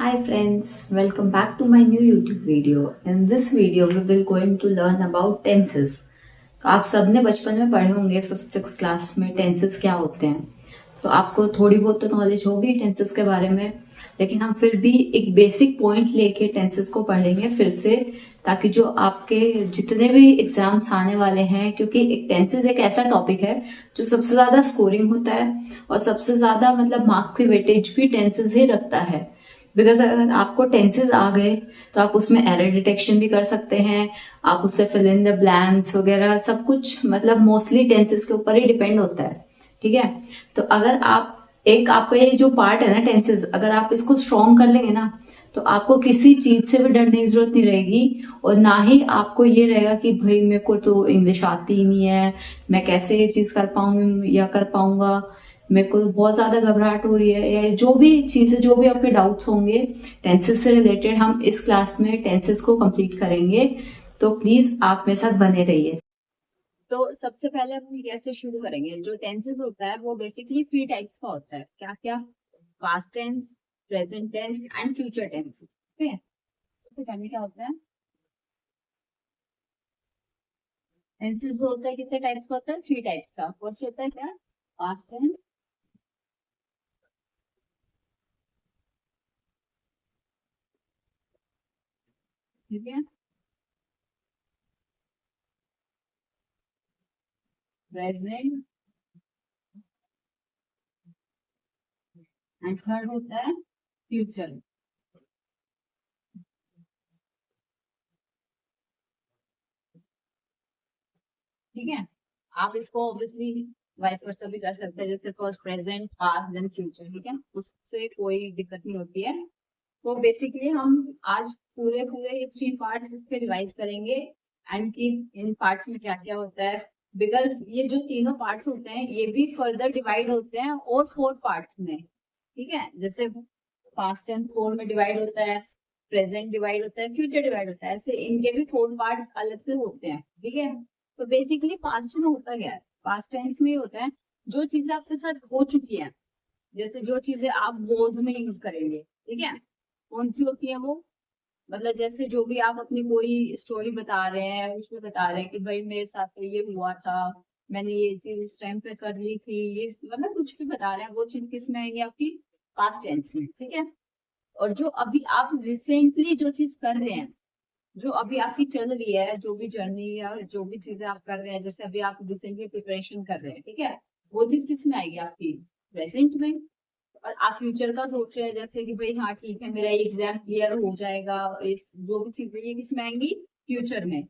Hi friends, welcome back to my new YouTube video. In this video we will going to learn about tenses. तो आप सबने बचपन में पढ़े होंगे 5th 6th क्लास में टेंसेस क्या होते हैं। तो आपको थोड़ी बहुत तो नॉलेज होगी टेंसेस के बारे में, लेकिन हम फिर भी एक बेसिक पॉइंट लेके टेंसेस को पढ़ेंगे फिर से, ताकि जो आपके जितने भी एग्जाम्स आने वाले हैं, क्योंकि एक टेंसेस एक ऐसा टॉपिक है जो सबसे ज्यादा स्कोरिंग होता है और सबसे ज्यादा मतलब मार्क्स की वेटेज भी टेंसेस ही रखता है। बिकॉज अगर आपको टेंसेस आ गए तो आप उसमें एरर डिटेक्शन भी कर सकते हैं, आप उससे फिल इन द ब्लैंक्स वगैरह सब कुछ, मतलब मोस्टली टेंसेस के ऊपर ही डिपेंड होता है। ठीक है, तो अगर आप एक आपका ये जो पार्ट है ना टेंसेस, अगर आप इसको स्ट्रॉन्ग कर लेंगे ना, तो आपको किसी चीज से भी डरने की जरूरत नहीं रहेगी, और ना ही आपको ये रहेगा कि भाई मेरे को तो इंग्लिश आती ही नहीं है, मैं कैसे ये चीज कर पाऊंगी या कर पाऊंगा, मेरे को बहुत ज्यादा घबराहट हो रही है, या जो भी चीजें, जो भी आपके डाउट्स होंगे टेंसेस से रिलेटेड, हम इस क्लास में टेंसेस को कंप्लीट करेंगे। तो प्लीज आप मेरे साथ बने रहिए। तो सबसे पहले हम कैसे शुरू करेंगे। जो टेंसेस होता है वो बेसिकली 3 टाइप्स का होता है। क्या क्या? Past tense, present tense and future tense. ठीक है, सबसे पहले क्या होता है, टेंसेस होता है कितने टाइप्स का होता है? 3 टाइप्स का। फर्स्ट होता है क्या? पास्ट टेंस, ठीक है, प्रेजेंट एंड थर्ड होता है फ्यूचर। ठीक है, आप इसको ऑब्वियसली वाइस वर्सा भी कर सकते हैं, जैसे first present past then future. ठीक है, उससे कोई दिक्कत नहीं होती है। तो बेसिकली हम आज पूरे पूरे ये 3 पार्ट्स इसके रिवाइज करेंगे, एंड कि इन पार्ट्स में क्या क्या होता है। बिकॉज ये जो तीनों पार्ट्स होते हैं ये भी फर्दर डिवाइड होते हैं और 4 पार्ट्स में। ठीक है, जैसे पास्ट एंड 4 में डिवाइड होता है, प्रेजेंट डिवाइड होता है, फ्यूचर डिवाइड होता है, ऐसे इनके भी 4 पार्ट्स अलग से होते हैं। ठीक है, तो बेसिकली पास्ट में होता क्या है, पास्ट टेंस में होता है जो चीजें आपके साथ हो चुकी हैं, जैसे जो चीजें आप वोज में यूज करेंगे। ठीक है, कौन सी होती है वो, मतलब जैसे जो भी आप अपनी कोई स्टोरी बता रहे हैं उसमें बता रहे हैं कि भाई मेरे साथ तो ये हुआ था, मैंने ये चीज उस टाइम पे कर ली थी, ये मतलब कुछ भी बता रहे हैं, वो चीज किस में आएगी? आपकी पास्ट टेंस में। ठीक है, और जो अभी आप रिसेंटली जो चीज कर रहे हैं, जो अभी आपकी चल रही है, जो भी जर्नी या जो भी चीजें आप कर रहे हैं, जैसे अभी आप रिसेंटली प्रिपरेशन कर रहे हैं, ठीक है, वो चीज किस में आएगी? आपकी प्रेजेंट में। और आप फ्यूचर का सोच रहे हैं, जैसे कि भाई हाँ ठीक है मेरा एग्जाम क्लियर हो जाएगा, और इस जो भी चीजें ये किस में आएंगी? फ्यूचर में।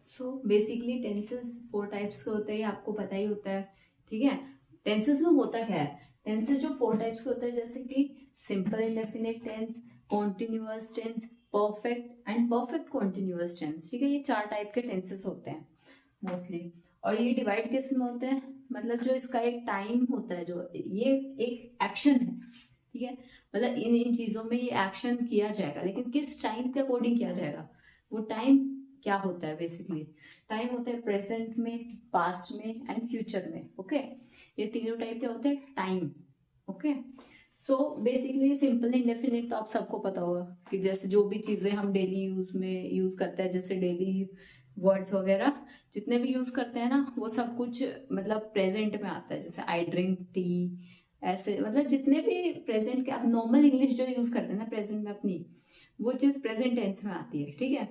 सो बेसिकली टेंसेस 4 टाइप्स के होते हैं, ये आपको पता ही होता है। ठीक है, टेंसेस में होता क्या है, टेंसेस जो 4 टाइप्स के होते हैं, जैसे कि simple indefinite tense, continuous tense, perfect and perfect continuous tense. ठीक है, ये 4 टाइप के टेंसेस होते हैं मोस्टली। और ये डिवाइड किस में होते हैं, मतलब जो इसका एक टाइम होता है, जो ये एक एक्शन है। ठीक है, मतलब इन इन चीजों में ये एक्शन किया जाएगा, लेकिन किस टाइम के अकॉर्डिंग किया जाएगा, वो टाइम क्या होता है? बेसिकली टाइम होता है प्रेजेंट में, पास्ट में एंड फ्यूचर में। ओके, ये तीनों टाइप के होते हैं time. Okay, so basically simple indefinite तो आप सबको पता होगा कि जैसे जो भी चीजें हम डेली यूज में यूज करते हैं, जैसे डेली वर्ड्स वगैरह जितने भी यूज करते हैं ना, वो सब कुछ मतलब प्रेजेंट में आता है। जैसे आई ड्रिंक टी, ऐसे मतलब जितने भी प्रेजेंट के आप नॉर्मल इंग्लिश जो यूज करते हैं ना प्रेजेंट में अपनी, वो चीज प्रेजेंट टेंस में आती है। ठीक है,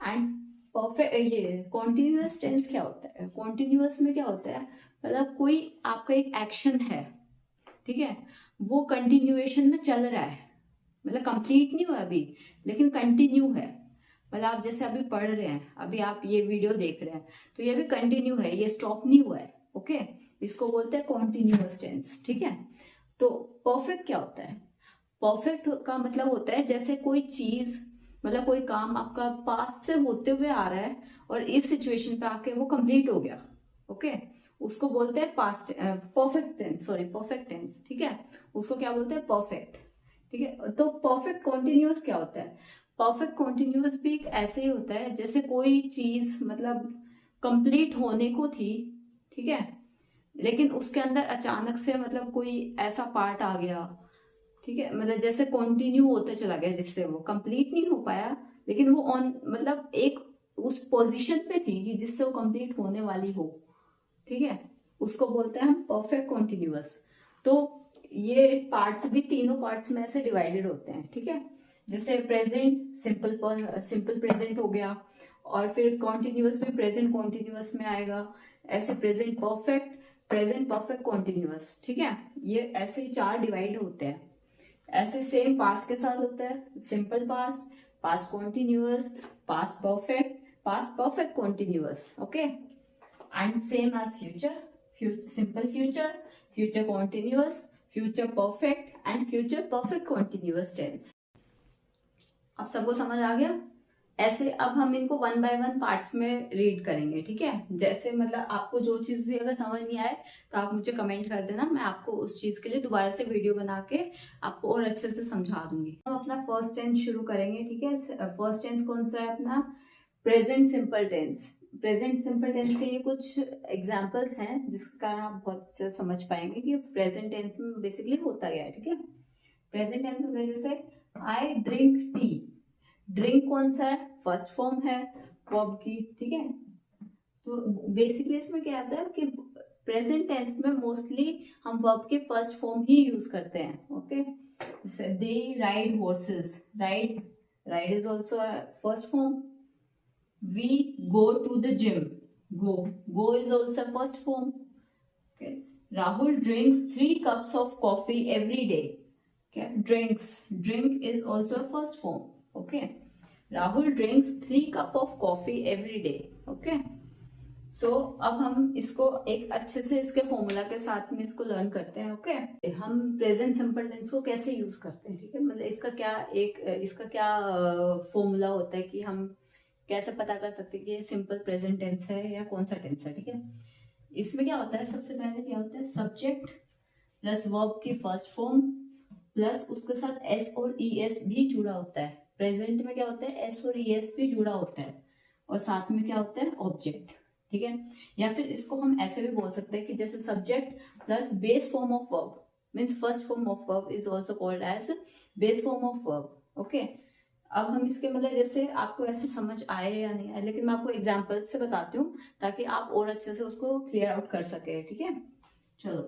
एंड परफेक्ट ये कॉन्टिन्यूअस टेंस क्या होता है, कॉन्टिन्यूअस में क्या होता है, मतलब कोई आपका एक एक्शन है, ठीक है, वो कंटिन्यूएशन में चल रहा है, मतलब कंप्लीट नहीं हुआ अभी, लेकिन कंटिन्यू है। मतलब आप जैसे अभी पढ़ रहे हैं, अभी आप ये वीडियो देख रहे हैं, तो ये भी कंटिन्यू है, ये स्टॉप नहीं हुआ है। ओके, इसको बोलते हैं कॉन्टिन्यूअस टेंस। ठीक है, तो परफेक्ट क्या होता है, परफेक्ट का मतलब होता है जैसे कोई चीज, मतलब कोई काम आपका पास्ट से होते हुए आ रहा है और इस सिचुएशन पे आके वो कंप्लीट हो गया। ओके, उसको बोलते हैं past perfect tense, sorry perfect tense. ठीक है, उसको क्या बोलते हैं? परफेक्ट। ठीक है, तो परफेक्ट कॉन्टिन्यूअस क्या होता है, परफेक्ट कॉन्टिन्यूअस भी एक ऐसे ही होता है जैसे कोई चीज मतलब कंप्लीट होने को थी, ठीक है, लेकिन उसके अंदर अचानक से मतलब कोई ऐसा पार्ट आ गया, ठीक है, मतलब जैसे कंटिन्यू होता चला गया, जिससे वो कंप्लीट नहीं हो पाया, लेकिन वो ऑन मतलब एक उस पोजीशन पे थी कि जिससे वो कंप्लीट होने वाली हो, ठीक है, उसको बोलते हैं हम परफेक्ट कॉन्टिन्यूअस। तो ये पार्ट्स भी तीनों पार्ट्स में ऐसे डिवाइडेड होते हैं, ठीक है। जैसे प्रेजेंट सिंपल प्रेजेंट हो गया, और फिर कॉन्टिन्यूअस भी प्रेजेंट कॉन्टिन्यूअस में आएगा, ऐसे प्रेजेंट परफेक्ट कॉन्टिन्यूअस, ठीक है। ये ऐसे 4 डिवाइड होते हैं। ऐसे सेम पास्ट के साथ होता है, simple past, past continuous, past perfect continuous, okay. And same as future, simple future, future continuous, future perfect and future perfect continuous tense. अब सबको समझ आ गया? ऐसे अब हम इनको 1 बाय 1 पार्ट्स में रीड करेंगे, ठीक है। जैसे मतलब आपको जो चीज भी अगर समझ नहीं आए तो आप मुझे कमेंट कर देना, मैं आपको उस चीज के लिए दोबारा से वीडियो बना के आपको और अच्छे से समझा दूंगी। हम अपना फर्स्ट टेंस शुरू करेंगे, ठीक है। फर्स्ट टेंस कौन सा है अपना? Present simple tense. Present simple tense के ये कुछ एग्जाम्पल्स हैं जिसके कारण आप बहुत अच्छे से समझ पाएंगे कि प्रेजेंट टेंस में बेसिकली होता क्या है, ठीक है। प्रेजेंट टेंस में जैसे आई ड्रिंक टी, ड्रिंक कौन सा है? फर्स्ट फॉर्म है वर्ब की, ठीक है। तो बेसिकली इसमें क्या आता है कि प्रेजेंट टेंस में मोस्टली हम वर्ब के फर्स्ट फॉर्म ही यूज करते हैं, ओके। जैसे they ride horses, ride is also first form. We go to the gym, go is also first form, okay. Rahul drinks 3 cups of coffee every day, okay. drink is also first form, okay. Rahul drinks 3 cup of coffee every day, okay. So अब हम इसको एक अच्छे से इसके formula के साथ में इसको लर्न करते हैं, ओके। हम प्रेजेंट सिंपल टेंस को कैसे यूज करते हैं, ठीक है। मतलब इसका क्या फॉर्मूला होता है कि हम कैसे पता कर सकते हैं कि ये सिंपल प्रेजेंट टेंस है या कौन सा टेंस है, ठीक है। इसमें क्या होता है, सबसे पहले क्या होता है, सब्जेक्ट प्लस वर्ब की फर्स्ट फॉर्म प्लस उसके साथ एस और ई एस भी जुड़ा होता है। प्रेजेंट में क्या होता है, एस और ई एस भी जुड़ा होता है, और साथ में क्या होता है, ऑब्जेक्ट, ठीक है। या फिर इसको हम ऐसे भी बोल सकते हैं कि जैसे subject plus base form of verb, means first form of verb is also called as base form of verb, okay. अब हम इसके मतलब जैसे आपको ऐसे समझ आए या नहीं आए, लेकिन मैं आपको एग्जाम्पल से बताती हूँ ताकि आप और अच्छे से उसको क्लियर आउट कर सके, ठीक है। चलो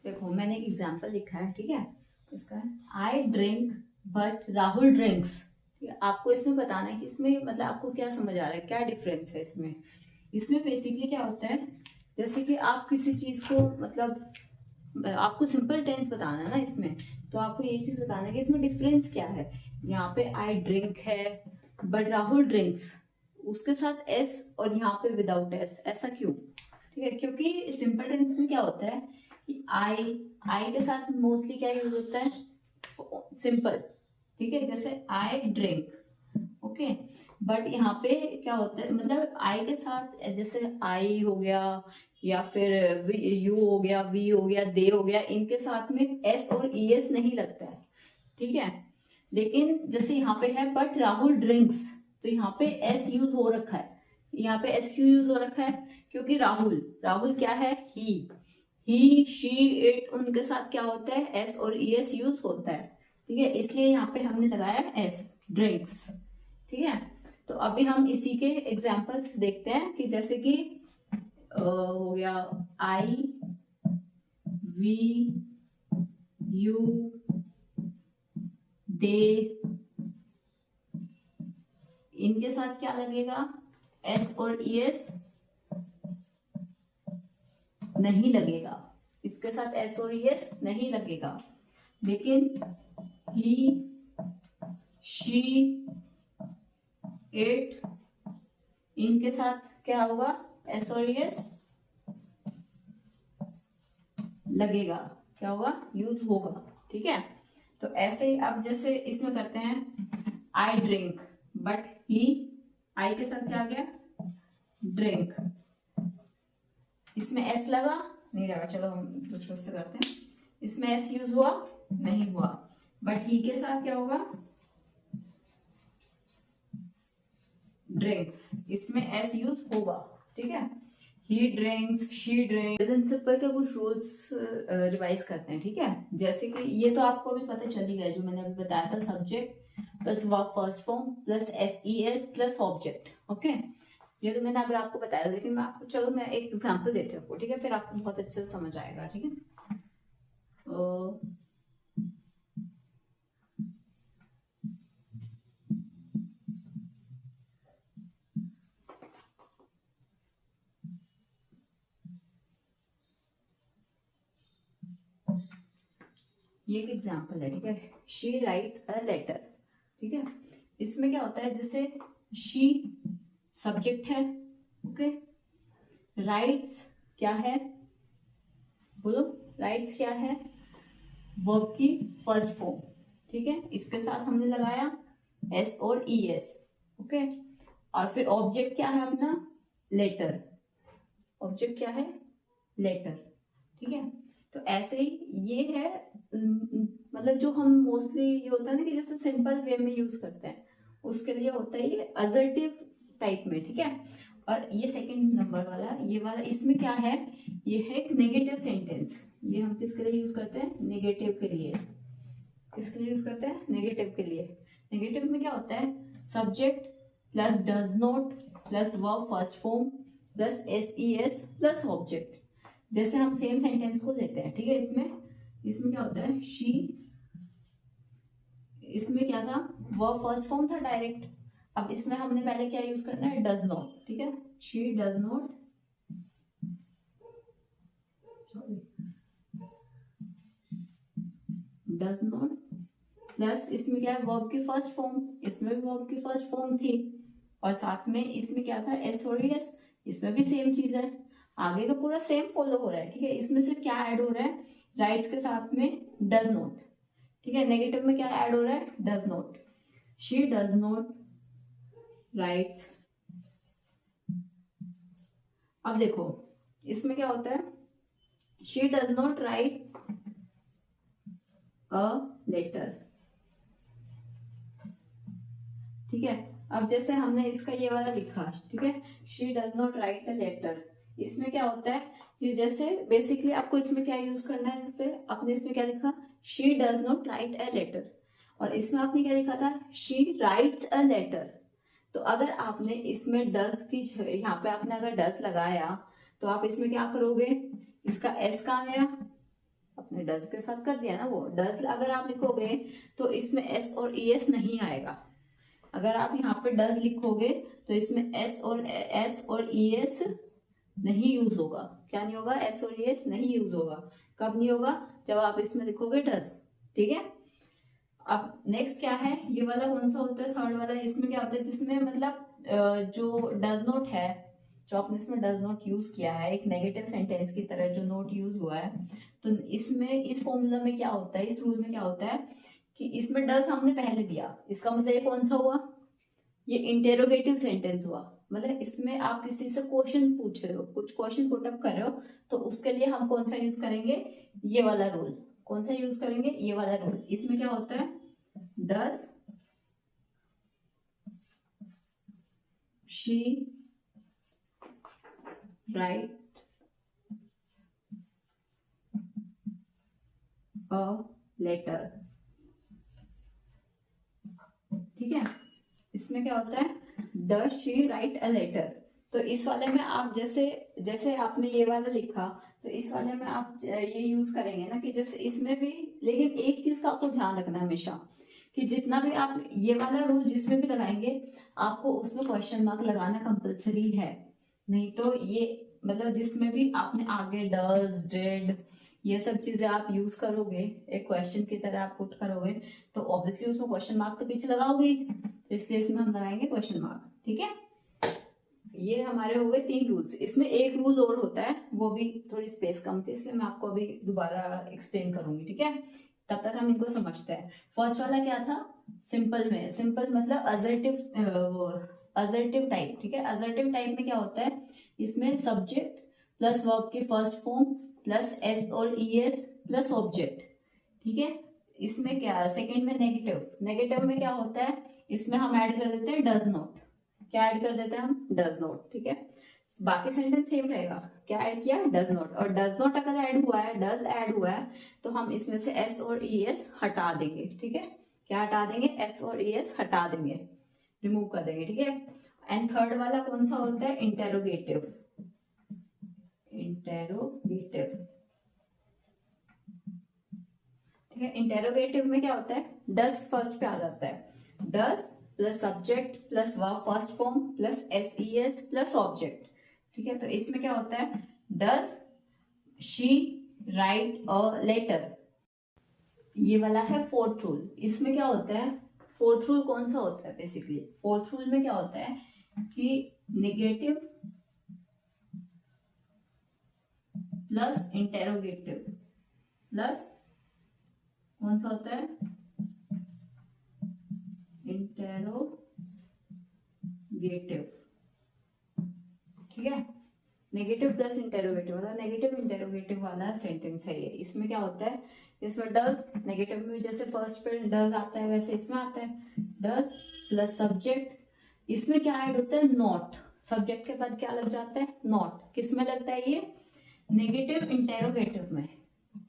देखो, मैंने एक एग्जाम्पल लिखा है, ठीक है। इसका I drink but Rahul drinks, ठीक है। आपको इसमें बताना है कि इसमें मतलब आपको क्या समझ आ रहा है, क्या डिफरेंस है इसमें। इसमें बेसिकली क्या होता है, जैसे कि आप किसी चीज को मतलब आपको सिंपल टेंस बताना है ना इसमें, तो आपको ये चीज बताना है कि इसमें डिफरेंस क्या है। यहाँ पे आई ड्रिंक है बट राहुल ड्रिंक्स, उसके साथ एस और यहाँ पे विदाउट एस, ऐसा क्यों, ठीक है। क्योंकि सिंपल टेंस में क्या होता है कि आई के साथ मोस्टली क्या यूज होता है, सिंपल, ठीक है। जैसे आई ड्रिंक, ओके। बट यहाँ पे क्या होता है, मतलब आई के साथ जैसे आई हो गया या फिर यू हो गया, वी हो गया, दे हो गया, इनके साथ में एस और ई एस नहीं लगता है, ठीक है। लेकिन जैसे यहाँ पे है बट राहुल ड्रिंक्स, तो यहाँ पे एस यूज हो रखा है। यहाँ पे एस क्यों यूज हो रखा है, क्योंकि राहुल क्या है, ही शी इट, उनके साथ क्या होता है, एस और ई एस यूज होता है, ठीक है। इसलिए यहाँ पे हमने लगाया एस, ड्रिंक्स, ठीक है। तो अभी हम इसी के एग्जाम्पल्स देखते हैं कि जैसे कि हो गया आई, वी, यू, दे, इनके साथ क्या लगेगा, एस और ई एस नहीं लगेगा, इसके साथ एस और ई एस नहीं लगेगा। लेकिन ही, शी, इट, इनके साथ क्या होगा, एस और ई एस लगेगा, क्या होगा, यूज होगा, ठीक है। तो ऐसे ही अब जैसे इसमें करते हैं आई ड्रिंक बट ही, आई के साथ क्या आ गया, ड्रिंक, इसमें एस लगा नहीं लगा, चलो हम दूसरों से करते हैं। इसमें एस यूज हुआ नहीं हुआ, बट ही के साथ क्या होगा, ड्रिंक्स, इसमें एस यूज होगा, ठीक है। ही drinks, she drinks, present simple के कुछ रूल्स रिवाइज करते हैं, ठीक है। जैसे कि ये तो आपको भी पता चल ही गया, जो मैंने अभी बताया था, subject plus verb first form plus S plus object, okay. ये तो मैंने अभी आपको बताया, लेकिन मैं आपको, चलो मैं एक एग्जांपल देती हूँ आपको, ठीक है, फिर आपको बहुत अच्छे से समझ आएगा, ठीक है। ये एक एग्जाम्पल है, ठीक है। शी राइट्स अ लेटर, ठीक है। इसमें क्या होता है, जैसे शी सब्जेक्ट है, ओके। राइट्स क्या है, बोलो, राइट्स क्या है, वर्ब की फर्स्ट फॉर्म, ठीक है। इसके साथ हमने लगाया एस और ई एस, ओके। और फिर ऑब्जेक्ट क्या है अपना, लेटर, ऑब्जेक्ट क्या है, लेटर, ठीक है। तो ऐसे ही ये है, मतलब जो हम मोस्टली ये होता है ना कि जैसे सिंपल वे में यूज करते हैं, उसके लिए होता है ये असर्टिव टाइप में, ठीक है। और ये सेकंड नंबर वाला, ये वाला, इसमें क्या है, ये है एक नेगेटिव सेंटेंस। ये हम किसके लिए यूज करते हैं, नेगेटिव के लिए। किसके लिए यूज करते हैं, नेगेटिव के लिए। नेगेटिव में क्या होता है, subject plus does not plus verb first form plus S plus object. जैसे हम सेम सेंटेंस को लेते हैं, ठीक है। इसमें क्या होता है, शी, इसमें क्या था, वर्ब फर्स्ट फॉर्म था डायरेक्ट। अब इसमें हमने पहले क्या यूज करना है, डज नॉट, ठीक है। She does not, sorry, does not plus इसमें क्या है, वर्ब की फर्स्ट फॉर्म, इसमें भी वर्ब की फर्स्ट फॉर्म थी, और साथ में इसमें क्या था, एस और एस, इसमें भी सेम चीज है। आगे का पूरा सेम फॉलो हो रहा है, ठीक है। इसमें सिर्फ क्या ऐड हो रहा है, राइट्स के साथ में डज नॉट, ठीक है। नेगेटिव में क्या ऐड हो रहा है, does not. She does not writes. अब देखो इसमें क्या होता है, she does not write a letter, ठीक है। अब जैसे हमने इसका ये वाला लिखा, ठीक है, she does not write a letter. इसमें क्या होता है, ये जैसे बेसिकली आपको इसमें क्या यूज करना है, जैसे आपने इसमें क्या लिखा, she does not write a letter, और इसमें आपने क्या लिखा था, शी राइट्स अ लेटर। तो अगर आपने इसमें डज की, यहाँ पे आपने अगर डज लगाया, तो आप इसमें क्या करोगे, इसका एस कहाँ गया, अपने डज के साथ कर दिया ना, वो डज अगर आप लिखोगे तो इसमें एस और ई एस नहीं आएगा। अगर आप यहाँ पे डज लिखोगे तो इसमें एस और ई एस नहीं यूज होगा। क्या नहीं होगा, एस और ई एस नहीं यूज होगा। कब नहीं होगा, जब आप इसमें लिखोगे डज, ठीक है। अब नेक्स्ट क्या है, ये वाला कौन सा होता है, थर्ड वाला। इसमें क्या होता है, जिसमें मतलब जो डज नॉट है, जो आपने इसमें डज नॉट यूज किया है, एक नेगेटिव सेंटेंस की तरह जो नोट यूज हुआ है, तो इसमें इस फॉर्मूला में क्या होता है, इस रूल में क्या होता है कि इसमें डज हमने पहले दिया, इसका मतलब ये कौन सा हुआ, ये इंटेरोगेटिव सेंटेंस हुआ। मतलब इसमें आप किसी से क्वेश्चन पूछ रहे हो, कुछ क्वेश्चन पुटअप कर रहे हो, तो उसके लिए हम कौन सा यूज करेंगे, ये वाला रूल। कौन सा यूज करेंगे, ये वाला रूल। इसमें क्या होता है, does she write a letter, ठीक है। इसमें क्या होता है, does she write a letter. तो इस वाले में आप जैसे जैसे आपने ये वाला लिखा, तो इस वाले में आप ये यूज करेंगे ना कि जैसे इसमें भी, लेकिन एक चीज का आपको ध्यान रखना हमेशा कि जितना भी आप ये वाला रूल जिसमें भी लगाएंगे, आपको उसमें क्वेश्चन मार्क लगाना कंपलसरी है। नहीं तो ये मतलब जिसमें भी आपने आगे डज, डिड, ये सब चीजें आप यूज करोगे, एक क्वेश्चन की तरह आप पुट करोगे, तो ऑब्वियसली उसमें क्वेश्चन मार्क तो पीछे लगाओगे ही। तो इसलिए इसमें हम लगाएंगे क्वेश्चन मार्क, ठीक है। ये हमारे हो गए 3 रूल्स। इसमें एक रूल और होता है, वो भी थोड़ी स्पेस कम थी, इसलिए मैं आपको अभी दोबारा एक्सप्लेन करूंगी, ठीक है। तब तक हम इनको समझते हैं। फर्स्ट वाला क्या था, सिंपल में, सिंपल मतलब असर्टिव टाइप, ठीक है। असर्टिव टाइप में क्या होता है, इसमें सब्जेक्ट प्लस वर्ब की फर्स्ट फॉर्म प्लस एस और ई एस प्लस ऑब्जेक्ट, ठीक है। इसमें क्या, सेकंड में नेगेटिव, नेगेटिव में क्या होता है, इसमें हम ऐड कर देते हैं डज नॉट। क्या ऐड कर देते हैं हम, डज नॉट, ठीक है। बाकी सेंटेंस सेम रहेगा। क्या ऐड किया, डज नॉट, और डज नॉट अगर ऐड हुआ है, डज ऐड हुआ है, तो हम इसमें से एस और ई एस हटा देंगे। ठीक है, क्या हटा देंगे, एस और ई एस हटा देंगे, रिमूव कर देंगे। ठीक है, एंड थर्ड वाला कौन सा होता है, इंटेरोगेटिव। इंटेरोगेटिव, ठीक है, इंटेरोगेटिव में क्या होता है, डज फर्स्ट पे आ जाता है, does plus subject plus verb first form plus S E S plus object. ठीक है, तो इसमें क्या होता है, does she write a letter, ये वाला है फोर्थ रूल। इसमें क्या होता है, फोर्थ रूल कौन सा होता है, बेसिकली फोर्थ रूल में क्या होता है कि नेगेटिव प्लस इंटेरोगेटिव प्लस कौन सा होता है, इंटेरोगेटिव। ठीक है, नेगेटिव प्लस इंटेरोगेटिव मतलब नेगेटिव इंटेरोगेटिव वाला सेंटेंस है ये। इसमें क्या होता है, इसमें डज, नेगेटिव में जैसे फर्स्ट पे डज आता है वैसे इसमें आता है, डज प्लस सब्जेक्ट, इसमें क्या ऐड होता है, नॉट, सब्जेक्ट के बाद क्या लग जाता है, नॉट। किस में लगता है ये, नेगेटिव इंटेरोगेटिव में।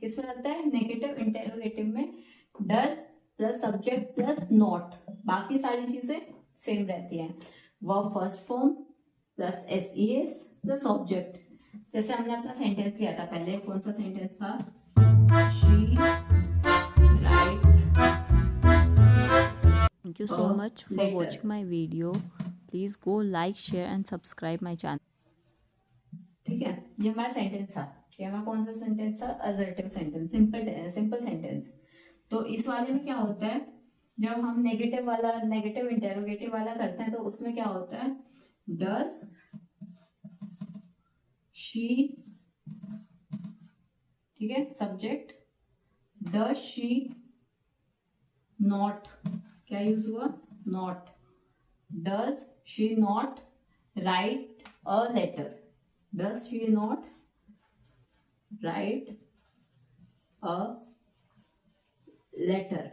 किस में लगता है, नेगेटिव इंटेरोगेटिव में does plus subject plus not, बाकी सारी चीजें सेम रहती हैं, verb first form plus S E S plus object. जैसे हमने अपना सेंटेंस लिया था पहले, कौन सा सेंटेंस था, she writes. Thank you so much for watching my video. Please go like, share and subscribe my channel. ठीक है, ये हमारा सेंटेंस था, ये हमारा कौन सा सेंटेंस था, असर्टिव सेंटेंस, सिंपल सेंटेंस। तो इस वाले में क्या होता है, जब हम नेगेटिव वाला, नेगेटिव इंटेरोगेटिव वाला करते हैं तो उसमें क्या होता है, डज शी, ठीक है, सब्जेक्ट, डज शी नॉट, क्या यूज हुआ, not, does she not write a letter, does she not write a letter,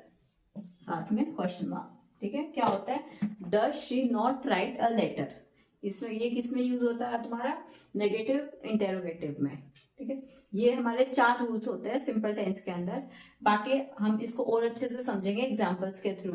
साथ में क्वेश्चन मार्क। ठीक है, क्या होता है, does she not write a letter, इसमें ये किस में यूज होता है तुम्हारा, नेगेटिव इंटेरोगेटिव में। ठीक है, ये हमारे 4 रूल्स होते हैं सिंपल टेंस के अंदर। बाकी हम इसको और अच्छे से समझेंगे एग्जांपल्स के थ्रू।